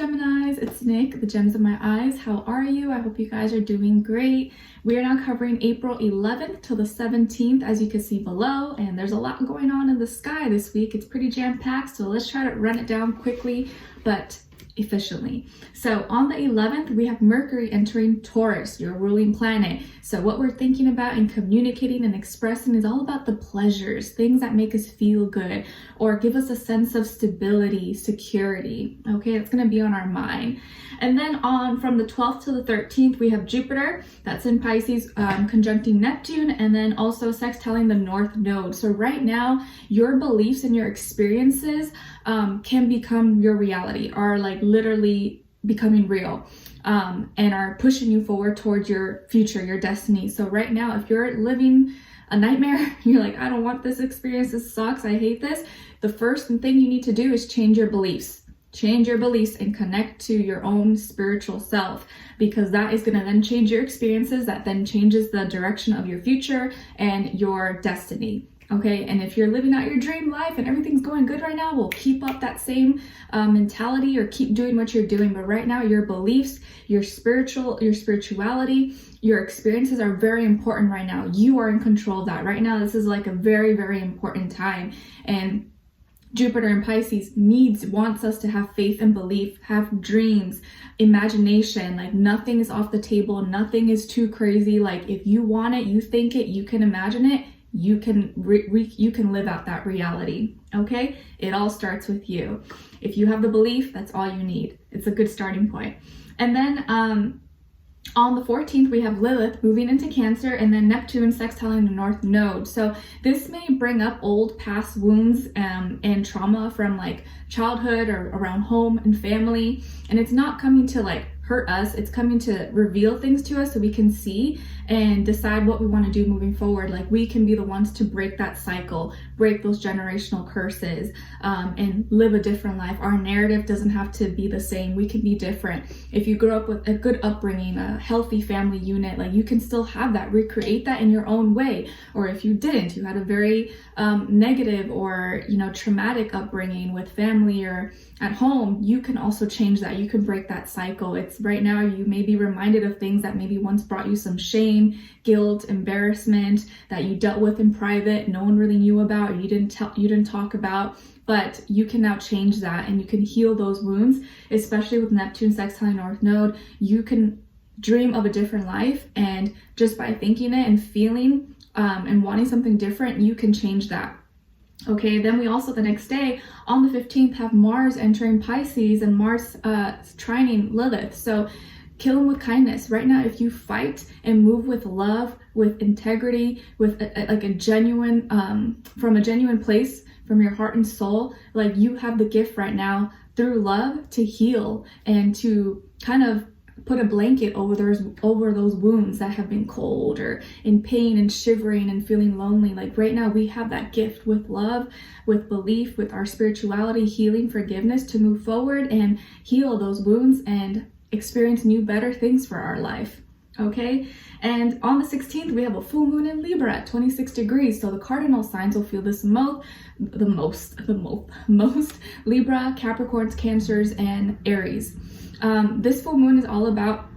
Geminis, it's Nick, the Gems of My Eyes. How are you? I hope you guys are doing great. We are now covering April 11th till the 17th, as you can see below, and there's a lot going on in the sky this week. It's pretty jam-packed, so let's try to run it down quickly, but efficiently. So on the 11th, we have Mercury entering Taurus, your ruling planet. So what we're thinking about and communicating and expressing is all about the pleasures, things that make us feel good or give us a sense of stability, security. Okay, it's going to be on our mind. And then from the 12th to the 13th, we have Jupiter, that's in Pisces, conjuncting Neptune, and then also sextiling the North Node. So right now, your beliefs and your experiences can become your reality, are like literally becoming real, and are pushing you forward towards your future, your destiny. So right now, if you're living a nightmare, you're like, I don't want this experience, this sucks, I hate this, the first thing you need to do is change your beliefs. Change your beliefs and connect to your own spiritual self, because that is going to then change your experiences, that then changes the direction of your future and your destiny. Okay, and if you're living out your dream life and everything's going good right now, well, keep up that same mentality or keep doing what you're doing. But right now, your beliefs, your spirituality, your experiences are very important right now. You are in control of that. Right now, this is like a very, very important time. And Jupiter in Pisces wants us to have faith and belief, have dreams, imagination. Like nothing is off the table. Nothing is too crazy. Like if you want it, you think it, you can imagine it, you can live out that reality. Okay, it all starts with you. If you have the belief, that's all you need. It's a good starting point. And then on the 14th, we have Lilith moving into Cancer, and then Neptune sextiling the North Node. So this may bring up old past wounds and trauma from like childhood or around home and family. And it's not coming to like hurt us. It's coming to reveal things to us so we can see and decide what we want to do moving forward. Like we can be the ones to break that cycle, break those generational curses, and live a different life. Our narrative doesn't have to be the same. We can be different. If you grew up with a good upbringing, a healthy family unit, like you can still have that, recreate that in your own way. Or if you didn't, you had a very negative or traumatic upbringing with family or at home, you can also change that. You can break that cycle. It's right now you may be reminded of things that maybe once brought you some shame, guilt, embarrassment that you dealt with in private, no one really knew about, or you didn't talk about, but you can now change that and you can heal those wounds, especially with Neptune sextiling North Node. You can dream of a different life, and just by thinking it and feeling and wanting something different, you can change that. Okay, then we also the next day on the 15th have Mars entering Pisces and Mars trining Lilith. So kill them with kindness. Right now, if you fight and move with love, with integrity, with a genuine, from a genuine place, from your heart and soul, like you have the gift right now through love to heal and to kind of put a blanket over those wounds that have been cold or in pain and shivering and feeling lonely. Like right now we have that gift with love, with belief, with our spirituality, healing, forgiveness to move forward and heal those wounds and experience new, better things for our life. Okay, and on the 16th we have a full moon in Libra at 26 degrees. So the cardinal signs will feel this most: Libra, Capricorns, Cancers, and Aries. This full moon is all about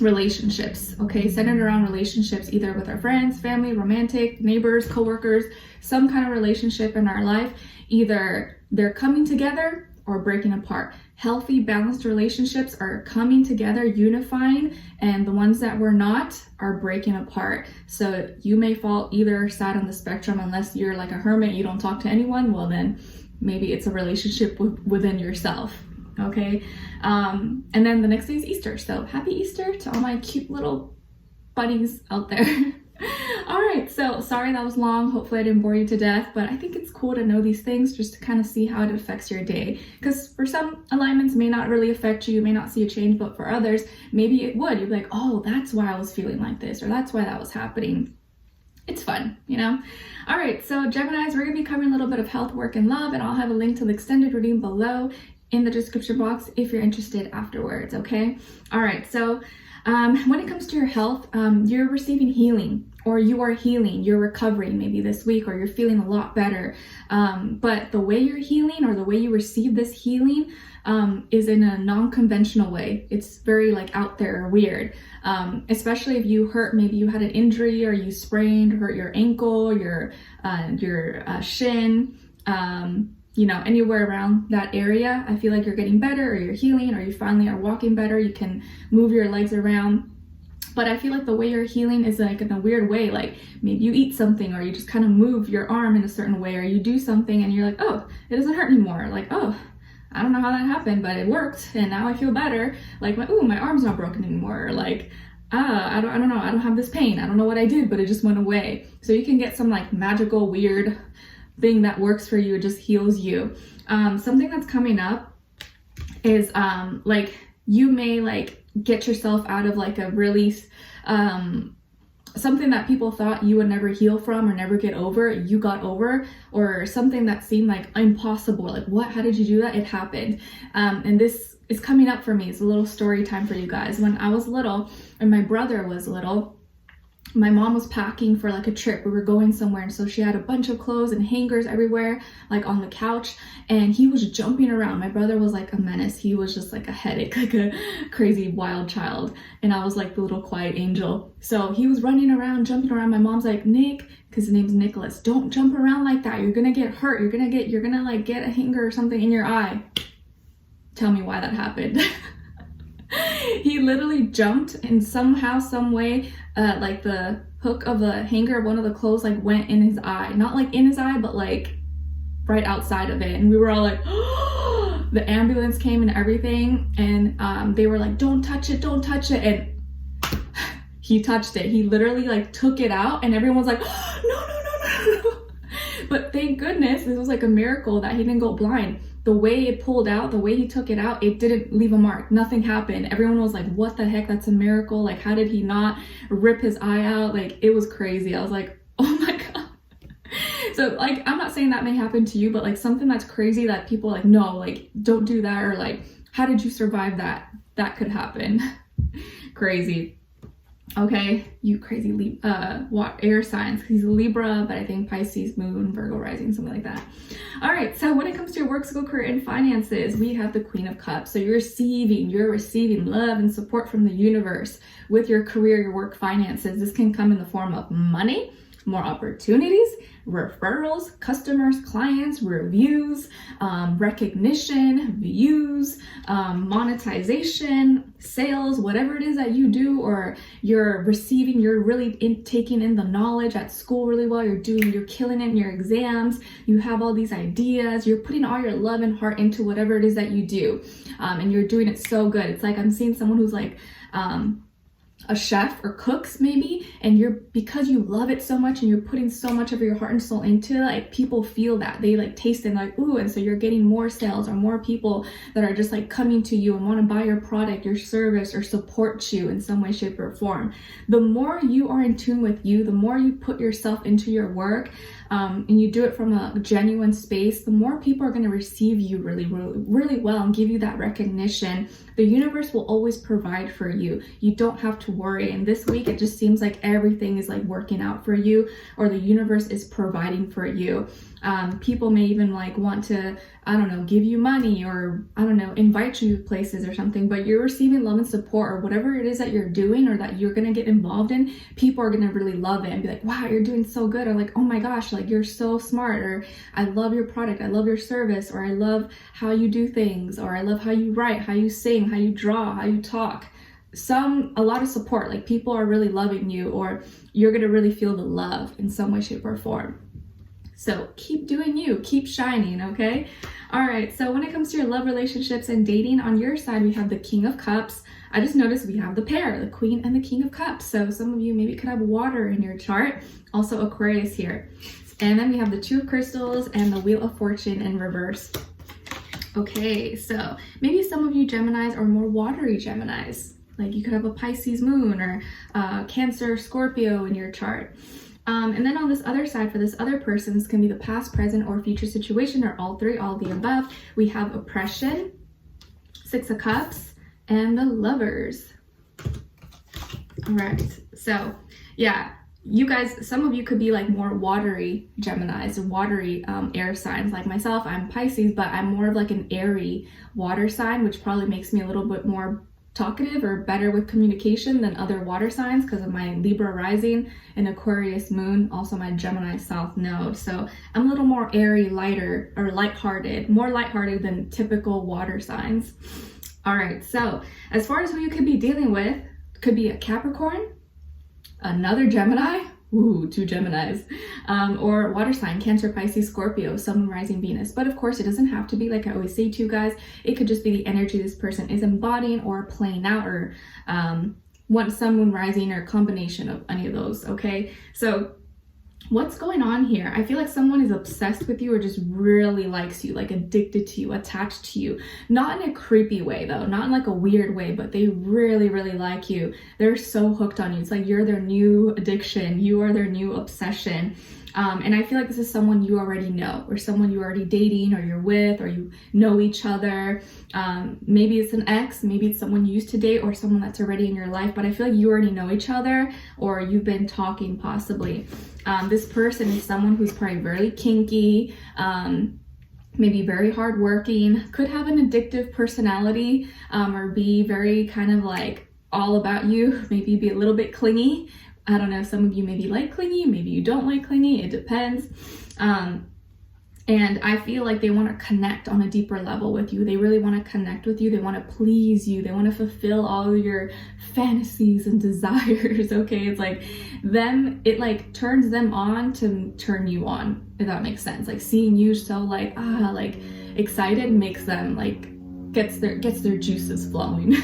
relationships, okay, centered around relationships, either with our friends, family, romantic, neighbors, coworkers, some kind of relationship in our life. Either they're coming together or breaking apart. Healthy, balanced relationships are coming together, unifying, and the ones that were not are breaking apart. So you may fall either side on the spectrum. Unless you're like a hermit, you don't talk to anyone, well then maybe it's a relationship within yourself. Okay, and then the next day is Easter, so happy Easter to all my cute little buddies out there. All right, so sorry that was long. Hopefully I didn't bore you to death, but I think it's cool to know these things just to kind of see how it affects your day, because for some alignments may not really affect you, may not see a change, but for others maybe it would. You'd be like, oh, that's why I was feeling like this, or that's why that was happening. It's fun, All right, so Geminis, we're gonna be covering a little bit of health, work, and love, and I'll have a link to the extended reading below in the description box if you're interested afterwards. Okay, all right, so when it comes to your health, you're receiving healing, or you are healing, you're recovering maybe this week, or you're feeling a lot better, but the way you're healing or the way you receive this healing is in a non-conventional way. It's very like out there or weird, especially if you hurt, maybe you had an injury or you sprained, hurt your ankle, your shin, you know, anywhere around that area. I feel like you're getting better, or you're healing, or you finally are walking better. You can move your legs around. But I feel like the way you're healing is like in a weird way. Like maybe you eat something, or you just kind of move your arm in a certain way, or you do something and you're like, oh, it doesn't hurt anymore. Like, oh, I don't know how that happened, but it worked and now I feel better. Like, my arm's not broken anymore. Or like, I don't know, I don't have this pain. I don't know what I did, but it just went away. So you can get some like magical, weird thing that works for you. It just heals you. Something that's coming up is like you may like get yourself out of like a really something that people thought you would never heal from or never get over, you got over, or something that seemed like impossible. Like, what? How did you do that? It happened. And this is coming up for me. It's a little story time for you guys. When I was little and my brother was little, my mom was packing for like a trip. We were going somewhere, and so she had a bunch of clothes and hangers everywhere, like on the couch, and he was jumping around. My brother was like a menace. He was just like a headache, like a crazy wild child, and I was like the little quiet angel. So he was running around, jumping around. My mom's like, Nick, because his name's Nicholas, don't jump around like that. You're gonna get hurt. You're gonna like get a hanger or something in your eye. Tell me why that happened. He literally jumped, and somehow, some way, like the hook of the hanger of one of the clothes like went in his eye. Not like in his eye, but like right outside of it. And we were all like, oh! The ambulance came and everything, and they were like, don't touch it, don't touch it. And he touched it. He literally like took it out, and everyone was like, oh, no. But thank goodness, this was like a miracle that he didn't go blind. The way it pulled out, the way he took it out, it didn't leave a mark. Nothing happened. Everyone was like, what the heck? That's a miracle. Like, how did he not rip his eye out? Like, it was crazy. I was like, oh my God. So like, I'm not saying that may happen to you, but like something that's crazy that people like, no, like don't do that. Or like, how did you survive that? That could happen. Crazy. Okay, you crazy air signs. He's a Libra, but I think Pisces, Moon, Virgo rising, something like that. All right, so when it comes to your work, school, career, and finances, we have the Queen of Cups. So you're receiving love and support from the universe with your career, your work, finances. This can come in the form of money, more opportunities, referrals, customers, clients, reviews, recognition, views, monetization, sales, whatever it is that you do, or you're really taking in the knowledge at school really well, you're killing it in your exams, you have all these ideas, you're putting all your love and heart into whatever it is that you do, and you're doing it so good. It's like I'm seeing someone who's like, a chef or cooks maybe, and because you love it so much and you're putting so much of your heart and soul into it, like people feel that, they like taste it, like, ooh, and so you're getting more sales or more people that are just like coming to you and want to buy your product, your service, or support you in some way, shape, or form. The more you are in tune with you, the more you put yourself into your work, and you do it from a genuine space, the more people are going to receive you really, really, really well and give you that recognition. The universe will always provide for you. You don't have to worry. And this week, it just seems like everything is like working out for you, or the universe is providing for you. People may even like want to, I don't know, give you money, or I don't know, invite you to places or something, but you're receiving love and support, or whatever it is that you're doing or that you're going to get involved in, people are going to really love it and be like, wow, you're doing so good. Or like, oh my gosh, like you're so smart, or I love your product, I love your service, or I love how you do things, or I love how you write, how you sing, how you draw, how you talk. A lot of support, like people are really loving you, or you're going to really feel the love in some way, shape, or form. So keep doing you, keep shining, okay? All right, so when it comes to your love, relationships, and dating, on your side, we have the King of Cups. I just noticed we have the pair, the Queen and the King of Cups. So some of you maybe could have water in your chart, also Aquarius here. And then we have the Two of Crystals and the Wheel of Fortune in reverse. Okay, so maybe some of you Geminis are more watery Geminis. Like you could have a Pisces moon, or Cancer, Scorpio in your chart. And then on this other side, for this other person, this can be the past, present, or future situation, or all three, all the above. We have oppression, Six of Cups, and the Lovers. All right, so yeah, you guys, some of you could be like more watery Geminis, watery air signs. Like myself, I'm Pisces, but I'm more of like an airy water sign, which probably makes me a little bit more talkative or better with communication than other water signs because of my Libra rising and Aquarius moon, also my Gemini south node. So I'm a little more airy, lighter, or lighthearted, more lighthearted than typical water signs. All right, so as far as who you could be dealing with, could be a Capricorn, another Gemini, ooh, 2 Geminis, or water sign, Cancer, Pisces, Scorpio, Sun, Rising, Venus. But of course, it doesn't have to be, like I always say to you guys, it could just be the energy this person is embodying or playing out, or one Sun, Moon, Rising, or combination of any of those, okay? So what's going on here? I feel like someone is obsessed with you or just really likes you, like addicted to you, attached to you. Not in a creepy way though, not in like a weird way, but they really, really like you. They're so hooked on you. It's like you're their new addiction. You are their new obsession. And I feel like this is someone you already know, or someone you're already dating, or you're with, or you know each other. Maybe it's an ex, maybe it's someone you used to date, or someone that's already in your life, but I feel like you already know each other, or you've been talking possibly. This person is someone who's probably very kinky, maybe very hardworking, could have an addictive personality, or be very kind of like all about you, maybe be a little bit clingy. I don't know, some of you maybe like clingy, maybe you don't like clingy, it depends. And I feel like they want to connect on a deeper level with you. They really want to connect with you. They want to please you. They want to fulfill all your fantasies and desires, okay? It's like it like turns them on to turn you on, if that makes sense. Like seeing you so like excited makes them like, gets their juices flowing.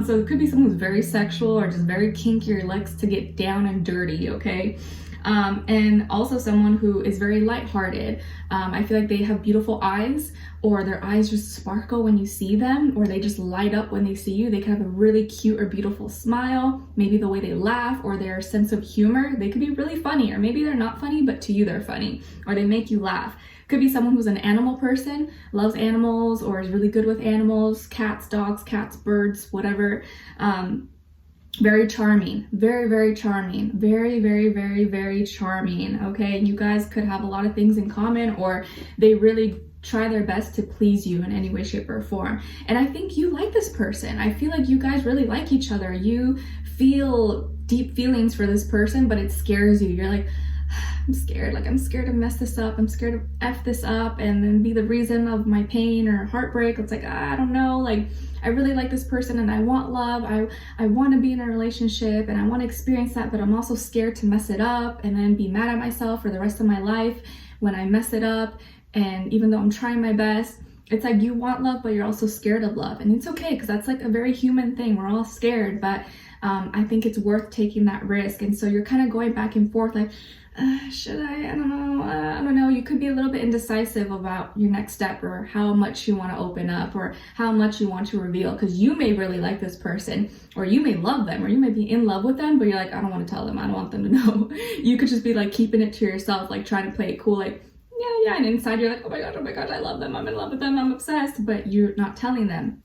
So it could be someone who's very sexual or just very kinky or likes to get down and dirty, okay? And also someone who is very lighthearted. I feel like they have beautiful eyes, or their eyes just sparkle when you see them, or they just light up when they see you. They can have a really cute or beautiful smile, maybe the way they laugh, or their sense of humor. They could be really funny, or maybe they're not funny, but to you they're funny, or they make you laugh. Could be someone who's an animal person, loves animals, or is really good with animals, cats, dogs, birds, whatever. Very charming, very, very charming, very, very, very, very charming, okay? And you guys could have a lot of things in common, or they really try their best to please you in any way, shape, or form. And I think you like this person. I feel like you guys really like each other. You feel deep feelings for this person, but it scares you. You're like, I'm scared. Like, I'm scared to mess this up. I'm scared to F this up and then be the reason of my pain or heartbreak. It's like, I don't know. Like, I really like this person and I want love. I want to be in a relationship and I want to experience that, but I'm also scared to mess it up and then be mad at myself for the rest of my life when I mess it up. And even though I'm trying my best, it's like you want love, but you're also scared of love. And it's okay, because that's like a very human thing. We're all scared, but I think it's worth taking that risk. And so you're kind of going back and forth like, should I don't know. I don't know. You could be a little bit indecisive about your next step, or how much you want to open up, or how much you want to reveal, because you may really like this person, or you may love them, or you may be in love with them, but you're like, I don't want to tell them. I don't want them to know. You could just be like keeping it to yourself, like trying to play it cool, like, yeah. And inside you're like, oh my God, I love them. I'm in love with them. I'm obsessed, but you're not telling them.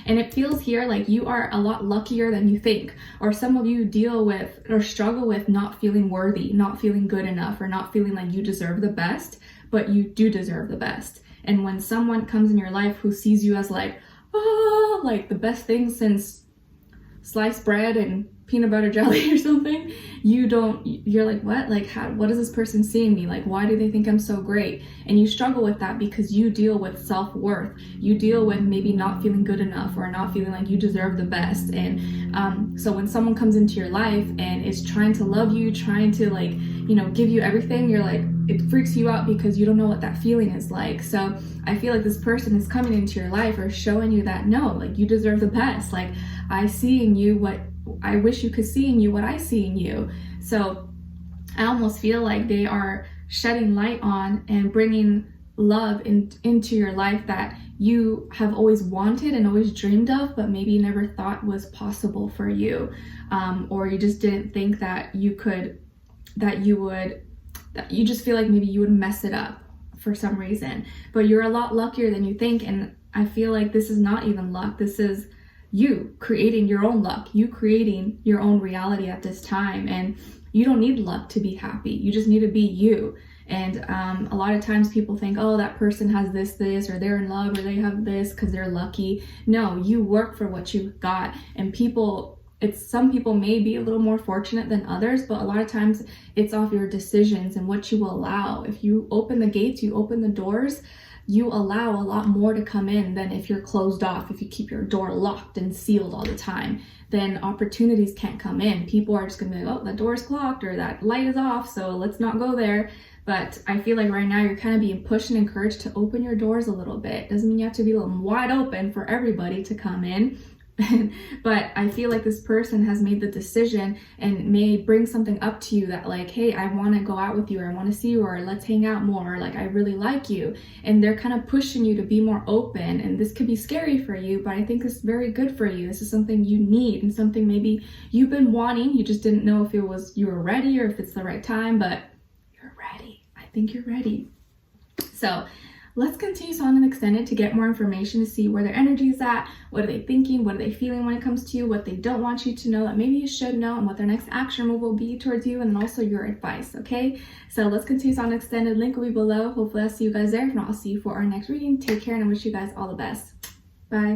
And it feels here like you are a lot luckier than you think, or some of you deal with or struggle with not feeling worthy, not feeling good enough, or not feeling like you deserve the best, but you do deserve the best. And when someone comes in your life who sees you as like, oh, like the best thing since sliced bread and peanut butter jelly or something, you're like, what? Like, what is this person seeing me? Like, why do they think I'm so great? And you struggle with that because you deal with self-worth. You deal with maybe not feeling good enough, or not feeling like you deserve the best. And so when someone comes into your life and is trying to love you, trying to like, give you everything, you're like, it freaks you out because you don't know what that feeling is like. So I feel like this person is coming into your life or showing you that, no, like, you deserve the best. Like, I see in you what I wish you could see in you, what I see in you. So I almost feel like they are shedding light on and bringing love into your life that you have always wanted and always dreamed of, but maybe never thought was possible for you. Or you just didn't think that you just feel like maybe you would mess it up for some reason. But you're a lot luckier than you think. And I feel like this is not even luck. This is you creating your own luck, you creating your own reality at this time. And you don't need luck to be happy. You just need to be you. And a lot of times people think, oh, that person has this, or they're in love, or they have this because they're lucky. No, you work for what you got. And some people may be a little more fortunate than others, but a lot of times it's off your decisions and what you will allow. If you open the gates, you open the doors, you allow a lot more to come in than if you're closed off. If you keep your door locked and sealed all the time, then opportunities can't come in. People are just gonna be like, oh, that door's clogged, or that light is off, so let's not go there. But I feel like right now you're kind of being pushed and encouraged to open your doors a little bit. Doesn't mean you have to be wide open for everybody to come in. But I feel like this person has made the decision and may bring something up to you that like, hey, I want to go out with you, or I want to see you, or let's hang out more, or like, I really like you. And they're kind of pushing you to be more open. And this could be scary for you, but I think it's very good for you. This is something you need, and something maybe you've been wanting. You just didn't know if you were ready, or if it's the right time, but you're ready. I think you're ready. So let's continue on and extend it to get more information, to see where their energy is at, what are they thinking, what are they feeling when it comes to you, what they don't want you to know that maybe you should know, and what their next action move will be towards you, and then also your advice, okay? So let's continue on extended. Link will be below. Hopefully I'll see you guys there. If not, I'll see you for our next reading. Take care, and I wish you guys all the best. Bye.